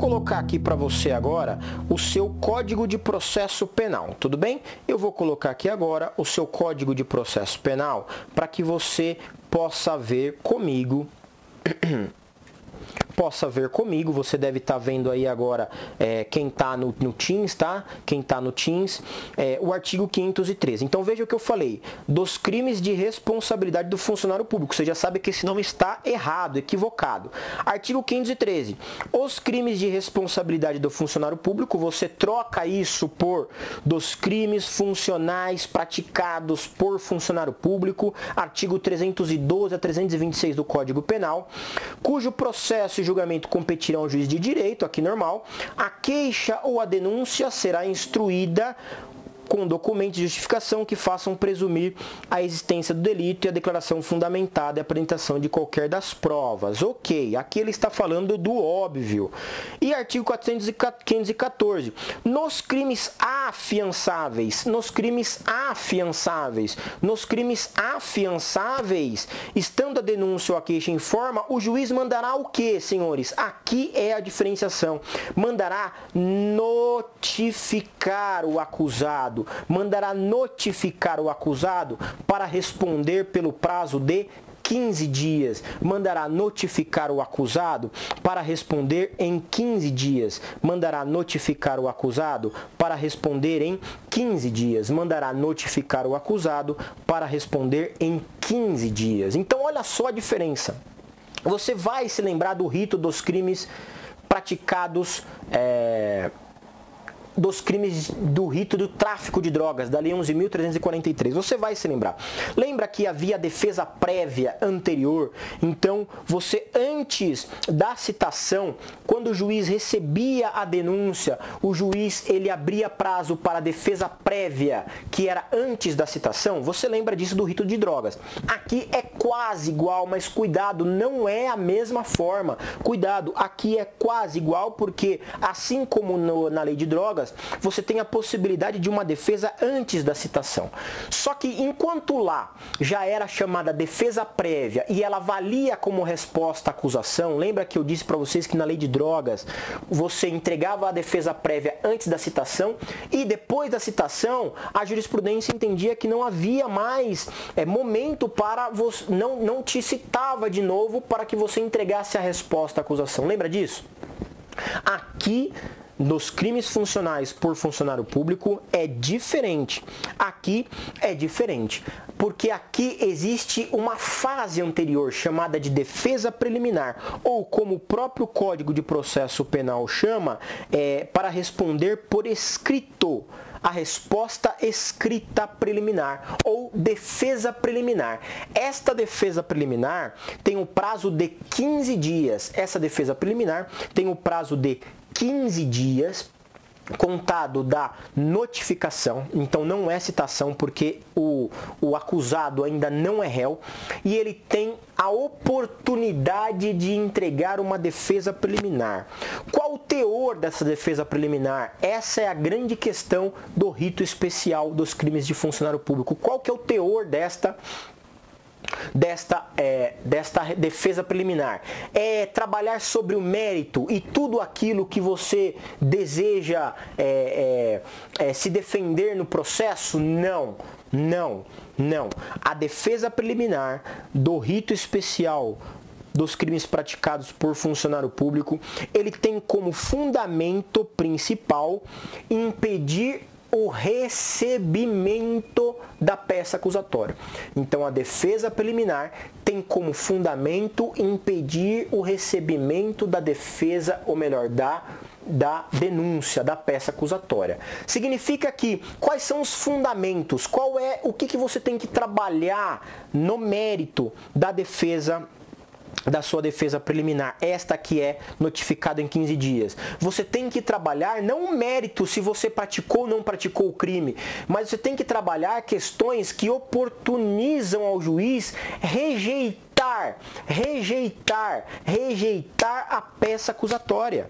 colocar aqui para você agora o seu Código de Processo Penal, tudo bem? Eu vou colocar aqui agora o seu Código de Processo Penal para que você possa ver comigo. Você deve estar vendo aí agora quem está no Teams, tá? Quem está no Teams, o artigo 513. Então veja o que eu falei, dos crimes de responsabilidade do funcionário público. Você já sabe que esse nome está errado, equivocado. Artigo 513. Os crimes de responsabilidade do funcionário público, você troca isso por dos crimes funcionais praticados por funcionário público, artigo 312 a 326 do Código Penal, cujo processo e julgamento competirão ao juiz de direito, aqui normal, a queixa ou a denúncia será instruída com documentos de justificação que façam presumir a existência do delito e a declaração fundamentada e a apresentação de qualquer das provas. Ok, aqui ele está falando do óbvio. E artigo 514. Nos crimes afiançáveis, estando a denúncia ou a queixa em forma, o juiz mandará o que, senhores? Aqui é a diferenciação. Mandará notificar o acusado. Para responder pelo prazo de 15 dias. Mandará notificar o acusado para responder em 15 dias. Mandará notificar o acusado para responder em 15 dias. Mandará notificar o acusado para responder em 15 dias. Então, olha só a diferença. Você vai se lembrar do rito dos crimes praticados, dos crimes do rito do tráfico de drogas, da Lei 11.343. Você vai se lembrar. Lembra que havia defesa prévia anterior? Então, você, antes da citação, quando o juiz recebia a denúncia, o juiz ele abria prazo para a defesa prévia, que era antes da citação. Você lembra disso do rito de drogas. Aqui é quase igual, mas cuidado, não é a mesma forma. Cuidado, aqui é quase igual, porque assim como na lei de drogas, você tem a possibilidade de uma defesa antes da citação. Só que enquanto lá já era chamada defesa prévia e ela valia como resposta à acusação, lembra que eu disse para vocês que na lei de drogas você entregava a defesa prévia antes da citação e depois da citação a jurisprudência entendia que não havia mais momento para você, não te citava de novo para que você entregasse a resposta à acusação. Lembra disso? Aqui, nos crimes funcionais por funcionário público, é diferente. Aqui é diferente, porque aqui existe uma fase anterior chamada de defesa preliminar, ou como o próprio Código de Processo Penal chama, para responder por escrito. A resposta escrita preliminar ou defesa preliminar. Esta defesa preliminar tem um prazo de 15 dias. Essa defesa preliminar tem um prazo de 15 dias contado da notificação, então não é citação porque o acusado ainda não é réu e ele tem a oportunidade de entregar uma defesa preliminar. Qual o teor dessa defesa preliminar? Essa é a grande questão do rito especial dos crimes de funcionário público. Qual que é o teor desta defesa preliminar? É trabalhar sobre o mérito e tudo aquilo que você deseja se defender no processo? Não. A defesa preliminar do rito especial dos crimes praticados por funcionário público, ele tem como fundamento principal impedir o recebimento da peça acusatória. Então, a defesa preliminar tem como fundamento impedir o recebimento da defesa, ou melhor, da denúncia, da peça acusatória. Significa que, quais são os fundamentos? O que você tem que trabalhar no mérito da defesa, da sua defesa preliminar, esta que é notificada em 15 dias. Você tem que trabalhar não o mérito se você praticou ou não praticou o crime, mas você tem que trabalhar questões que oportunizam ao juiz rejeitar a peça acusatória.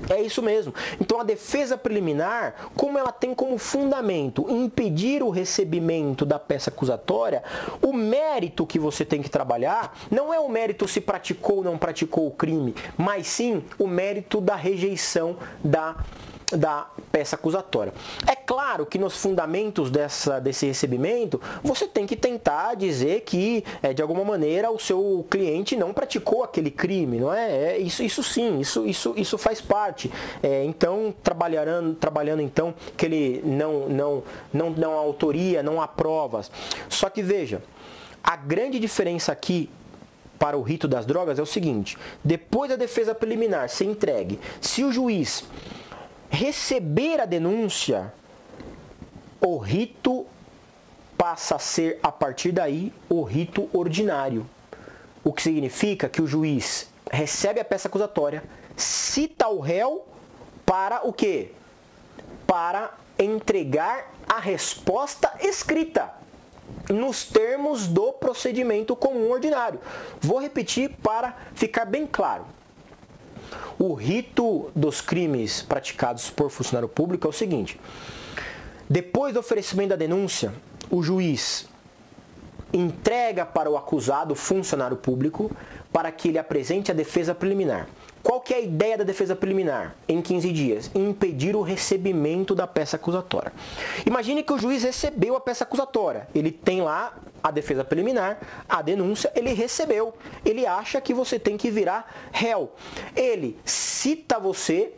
É isso mesmo. Então a defesa preliminar, como ela tem como fundamento impedir o recebimento da peça acusatória, o mérito que você tem que trabalhar não é o mérito se praticou ou não praticou o crime, mas sim o mérito da rejeição da peça acusatória. É claro que nos fundamentos desse recebimento, você tem que tentar dizer que, de alguma maneira, o seu cliente não praticou aquele crime, não é? Isso sim, isso faz parte. Então, trabalhando então, que ele não há autoria, não há provas. Só que veja, a grande diferença aqui para o rito das drogas é o seguinte: depois da defesa preliminar ser entregue, se o juiz receber a denúncia, o rito passa a ser, a partir daí, o rito ordinário. O que significa que o juiz recebe a peça acusatória, cita o réu para o quê? Para entregar a resposta escrita, nos termos do procedimento comum ordinário. Vou repetir para ficar bem claro. O rito dos crimes praticados por funcionário público é o seguinte: depois do oferecimento da denúncia, o juiz entrega para o acusado, funcionário público, para que ele apresente a defesa preliminar. Qual que é a ideia da defesa preliminar? Em 15 dias, impedir o recebimento da peça acusatória. Imagine que o juiz recebeu a peça acusatória. Ele tem lá a defesa preliminar, a denúncia, ele recebeu. Ele acha que você tem que virar réu. Ele cita você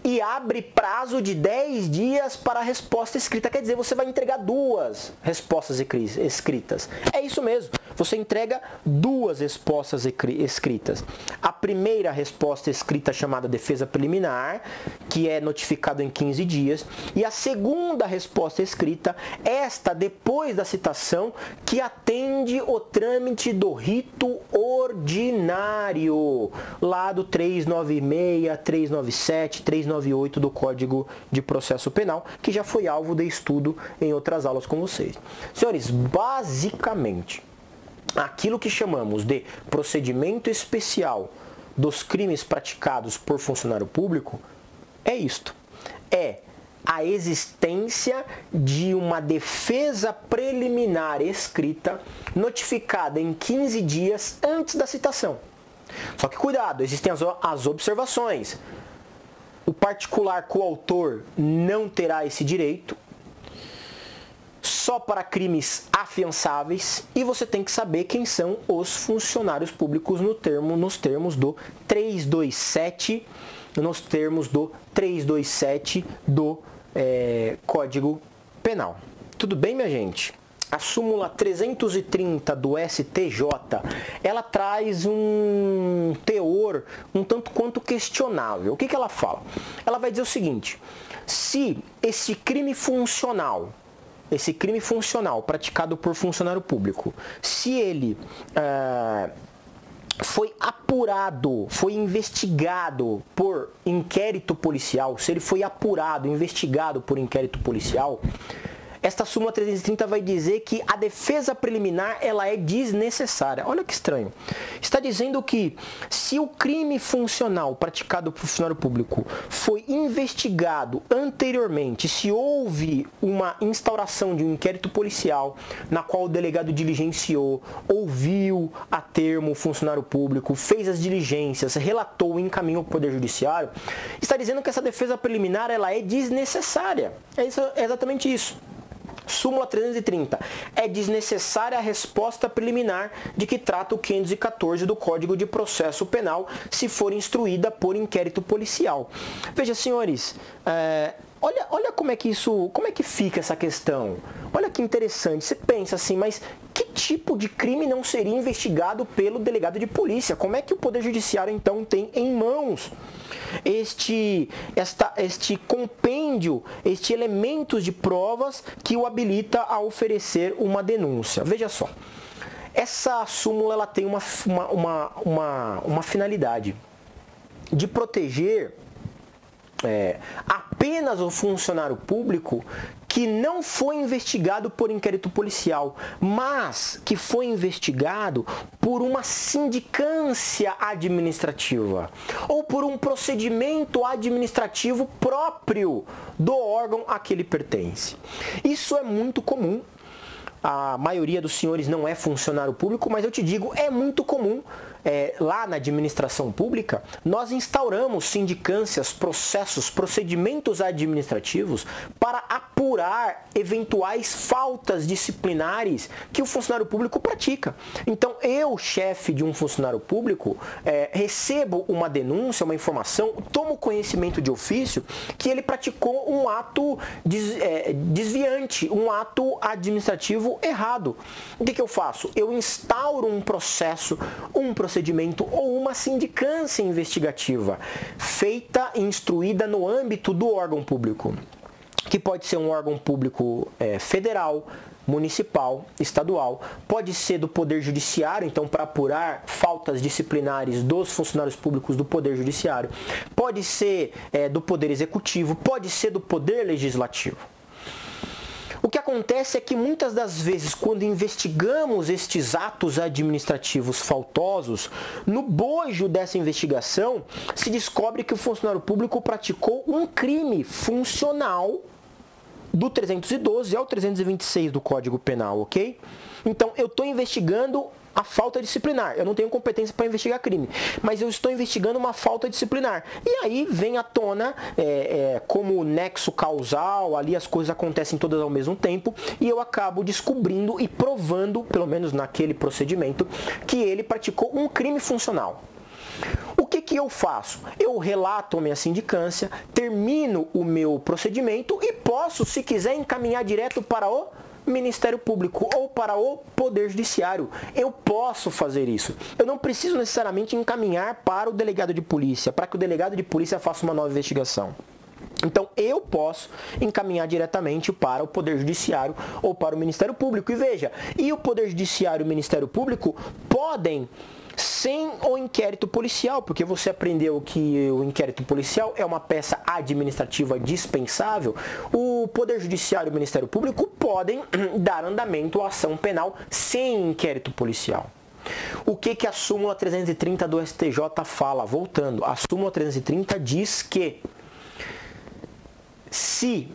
e abre prazo de 10 dias para a resposta escrita. Quer dizer, você vai entregar 2 respostas escritas. É isso mesmo. Você entrega 2 respostas escritas. A primeira resposta escrita chamada defesa preliminar, que é notificado em 15 dias. E a segunda resposta escrita, esta depois da citação, que atende o trâmite do rito ordinário. Lá do 396, 397, 398 do Código de Processo Penal, que já foi alvo de estudo em outras aulas com vocês. Senhores, basicamente, aquilo que chamamos de procedimento especial dos crimes praticados por funcionário público é isto. É a existência de uma defesa preliminar escrita notificada em 15 dias antes da citação. Só que cuidado, existem as observações. O particular coautor não terá esse direito, só para crimes afiançáveis, e você tem que saber quem são os funcionários públicos nos termos do 327, do Código Penal. Tudo bem, minha gente? A súmula 330 do STJ, ela traz um teor um tanto quanto questionável. O que ela fala? Ela vai dizer o seguinte: se esse crime funcional praticado por funcionário público, se ele foi apurado, foi investigado por inquérito policial, se ele foi apurado, investigado por inquérito policial, esta súmula 330 vai dizer que a defesa preliminar ela é desnecessária. Olha que estranho. Está dizendo que se o crime funcional praticado por funcionário público foi investigado anteriormente, se houve uma instauração de um inquérito policial na qual o delegado diligenciou, ouviu a termo o funcionário público, fez as diligências, relatou e encaminhou para o Poder Judiciário, está dizendo que essa defesa preliminar ela é desnecessária. É exatamente isso. Súmula 330. É desnecessária a resposta preliminar de que trata o 514 do Código de Processo Penal se for instruída por inquérito policial. Veja, senhores, olha como é que fica essa questão. Olha que interessante. Você pensa assim, mas que tipo de crime não seria investigado pelo delegado de polícia? Como é que o Poder Judiciário, então, tem em mãos este compêndio, elementos de provas que o habilita a oferecer uma denúncia? Veja só, essa súmula ela tem uma finalidade de proteger apenas o funcionário público que não foi investigado por inquérito policial, mas que foi investigado por uma sindicância administrativa ou por um procedimento administrativo próprio do órgão a que ele pertence. Isso é muito comum. A maioria dos senhores não é funcionário público, mas eu te digo, é muito comum. Lá na administração pública, nós instauramos sindicâncias, processos, procedimentos administrativos para apurar eventuais faltas disciplinares que o funcionário público pratica. Então, eu, chefe de um funcionário público, recebo uma denúncia, uma informação, tomo conhecimento de ofício que ele praticou um ato desviante, um ato administrativo errado. O que eu faço? Eu instauro um processo, um procedimento ou uma sindicância investigativa feita e instruída no âmbito do órgão público, que pode ser um órgão público federal, municipal, estadual, pode ser do Poder Judiciário, então para apurar faltas disciplinares dos funcionários públicos do Poder Judiciário, pode ser do Poder Executivo, pode ser do Poder Legislativo. O que acontece é que muitas das vezes, quando investigamos estes atos administrativos faltosos, no bojo dessa investigação, se descobre que o funcionário público praticou um crime funcional do 312 ao 326 do Código Penal, ok? Então, eu estou investigando a falta disciplinar. Eu não tenho competência para investigar crime, mas eu estou investigando uma falta disciplinar. E aí vem à tona como nexo causal, ali as coisas acontecem todas ao mesmo tempo e eu acabo descobrindo e provando, pelo menos naquele procedimento, que ele praticou um crime funcional. O que eu faço? Eu relato a minha sindicância, termino o meu procedimento e posso, se quiser, encaminhar direto para o Ministério Público ou para o Poder Judiciário. Eu posso fazer isso. Eu não preciso necessariamente encaminhar para o delegado de polícia, para que o delegado de polícia faça uma nova investigação. Então, eu posso encaminhar diretamente para o Poder Judiciário ou para o Ministério Público. E veja, o Poder Judiciário e o Ministério Público podem, sem o inquérito policial, porque você aprendeu que o inquérito policial é uma peça administrativa dispensável, o Poder Judiciário e o Ministério Público podem dar andamento à ação penal sem inquérito policial. O que a súmula 330 do STJ fala? Voltando, a súmula 330 diz que se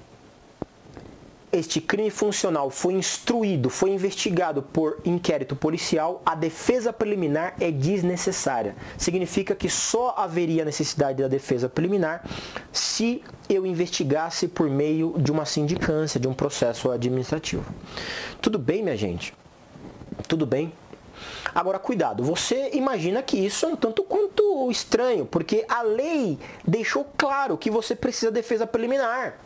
este crime funcional foi instruído, foi investigado por inquérito policial, a defesa preliminar é desnecessária. Significa que só haveria necessidade da defesa preliminar se eu investigasse por meio de uma sindicância, de um processo administrativo. Tudo bem, minha gente? Tudo bem? Agora, cuidado, você imagina que isso é um tanto quanto estranho, porque a lei deixou claro que você precisa de defesa preliminar.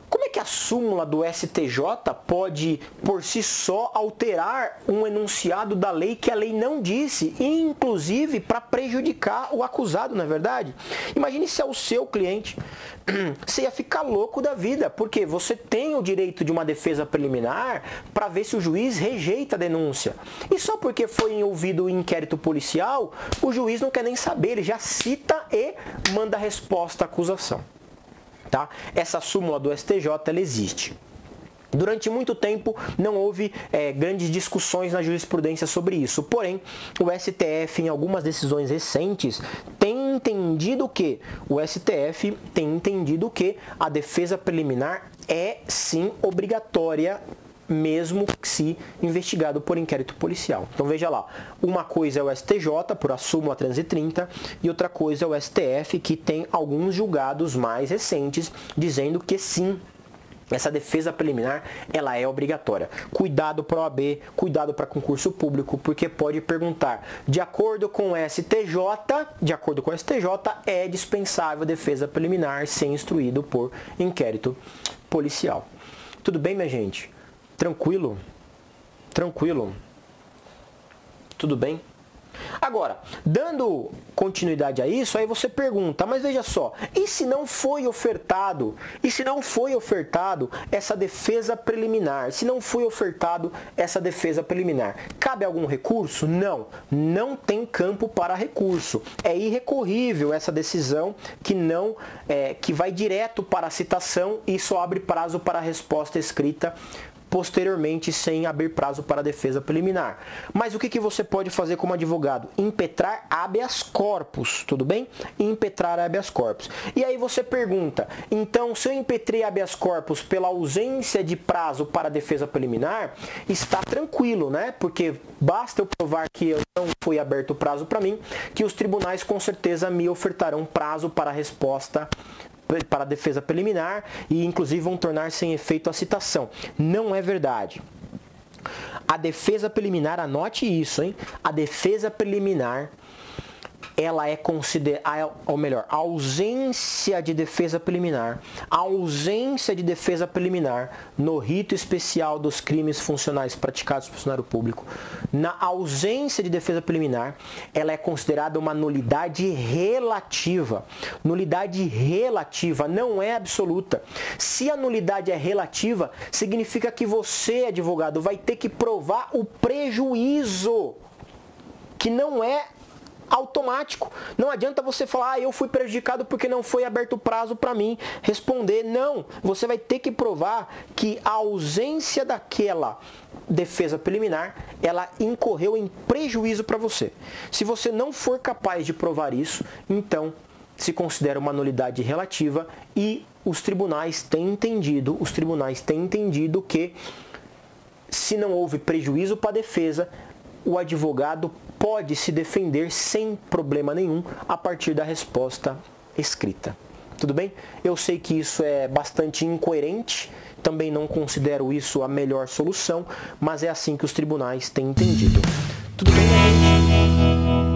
Como é que a súmula do STJ pode, por si só, alterar um enunciado da lei que a lei não disse, inclusive para prejudicar o acusado, não é verdade? Imagine se é o seu cliente, você ia ficar louco da vida, porque você tem o direito de uma defesa preliminar para ver se o juiz rejeita a denúncia. E só porque foi ouvido o inquérito policial, o juiz não quer nem saber, ele já cita e manda a resposta à acusação. Tá? Essa súmula do STJ ela existe. Durante muito tempo não houve grandes discussões na jurisprudência sobre isso. Porém, o STF, em algumas decisões recentes, tem entendido que a defesa preliminar é sim obrigatória, mesmo se investigado por inquérito policial. Então veja lá, uma coisa é o STJ, por a súmula 330, e outra coisa é o STF, que tem alguns julgados mais recentes, dizendo que sim, essa defesa preliminar, ela é obrigatória. Cuidado para a OAB, cuidado para concurso público, porque pode perguntar, de acordo com o STJ, é dispensável a defesa preliminar ser instruído por inquérito policial. Tudo bem, minha gente? Tranquilo? Tranquilo? Tudo bem? Agora, Agora, dando continuidade a isso, aí você pergunta, mas veja só, e se não foi ofertado? E se não foi ofertado essa defesa preliminar? Se não foi ofertado essa defesa preliminar, cabe algum recurso? Não, não tem campo para recurso. É irrecorrível essa decisão que vai direto para a citação e só abre prazo para a resposta escrita posteriormente, sem abrir prazo para a defesa preliminar. Mas o que você pode fazer como advogado? Impetrar habeas corpus, tudo bem? Impetrar habeas corpus. E aí você pergunta, então, se eu impetrei habeas corpus pela ausência de prazo para a defesa preliminar, está tranquilo, né? Porque basta eu provar que não foi aberto o prazo para mim, que os tribunais com certeza me ofertarão prazo para a resposta para a defesa preliminar e inclusive vão tornar sem efeito a citação. Não é verdade. A defesa preliminar, anote isso, hein? A defesa preliminar, ela é considerada, ou melhor, a ausência de defesa preliminar no rito especial dos crimes funcionais praticados por funcionário público, na ausência de defesa preliminar, ela é considerada uma nulidade relativa. Nulidade relativa, não é absoluta. Se a nulidade é relativa, significa que você, advogado, vai ter que provar o prejuízo, que não é automático. Não adianta você falar, eu fui prejudicado porque não foi aberto o prazo para mim responder. Não, você vai ter que provar que a ausência daquela defesa preliminar, ela incorreu em prejuízo para você. Se você não for capaz de provar isso, então se considera uma nulidade relativa e os tribunais têm entendido que se não houve prejuízo para a defesa, o advogado pode se defender sem problema nenhum a partir da resposta escrita. Tudo bem? Eu sei que isso é bastante incoerente, também não considero isso a melhor solução, mas é assim que os tribunais têm entendido. Tudo bem, gente?